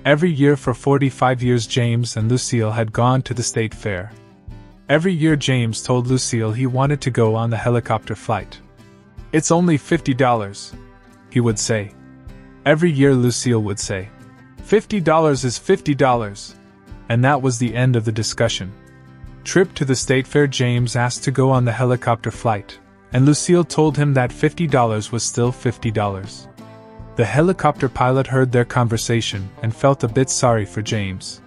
Every year for 45 years James and Lucille had gone to the state fair. Every year James told Lucille he wanted to go on the helicopter flight. "It's only $50, he would say. Every year Lucille would say, $50 is $50, and that was the end of the discussion. Trip to the state fair James asked to go on the helicopter flight, and Lucille told him that $50 was still $50. The helicopter pilot heard their conversation and felt a bit sorry for James.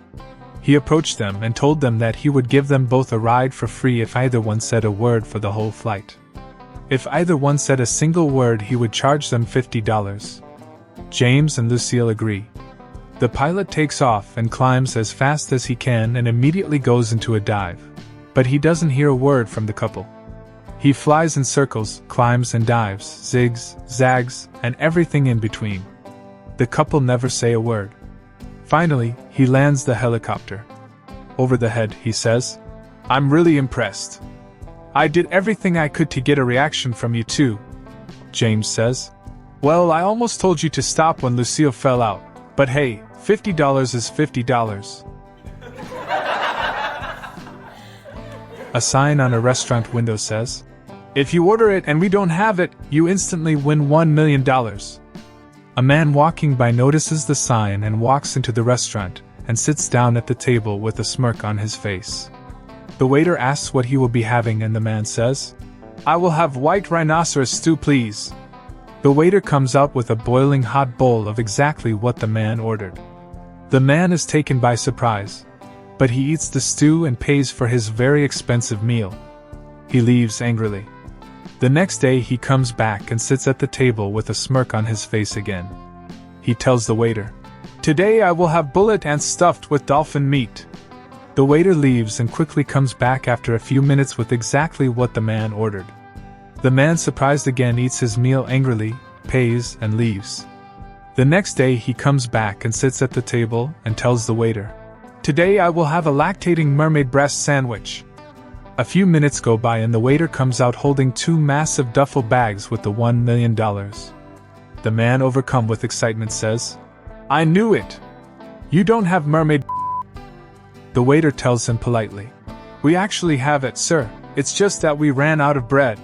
He approached them and told them that he would give them both a ride for free if either one said a word for the whole flight. If either one said a single word, he would charge them $50. James and Lucille agree. The pilot takes off and climbs as fast as he can and immediately goes into a dive. But he doesn't hear a word from the couple. He flies in circles, climbs and dives, zigs, zags, and everything in between. The couple never say a word. Finally, he lands the helicopter. Over the head, he says, "I'm really impressed. I did everything I could to get a reaction from you too." James says, "Well, I almost told you to stop when Lucille fell out, but hey, $50 is $50. A sign on a restaurant window says, "If you order it and we don't have it, you instantly win $1 million. A man walking by notices the sign and walks into the restaurant and sits down at the table with a smirk on his face. The waiter asks what he will be having and the man says, "I will have white rhinoceros stew, please." The waiter comes out with a boiling hot bowl of exactly what the man ordered. The man is taken by surprise, but he eats the stew and pays for his very expensive meal. He leaves angrily. The next day he comes back and sits at the table with a smirk on his face again. He tells the waiter, "Today I will have bullet ants stuffed with dolphin meat." The waiter leaves and quickly comes back after a few minutes with exactly what the man ordered. The man, surprised again, eats his meal angrily, pays, and leaves. The next day he comes back and sits at the table and tells the waiter, "Today I will have a lactating mermaid breast sandwich." A few minutes go by and the waiter comes out holding 2 massive duffel bags with the $1 million. The man, overcome with excitement, says, "I knew it! You don't have mermaid." The waiter tells him politely, "We actually have it, sir. It's just that we ran out of bread."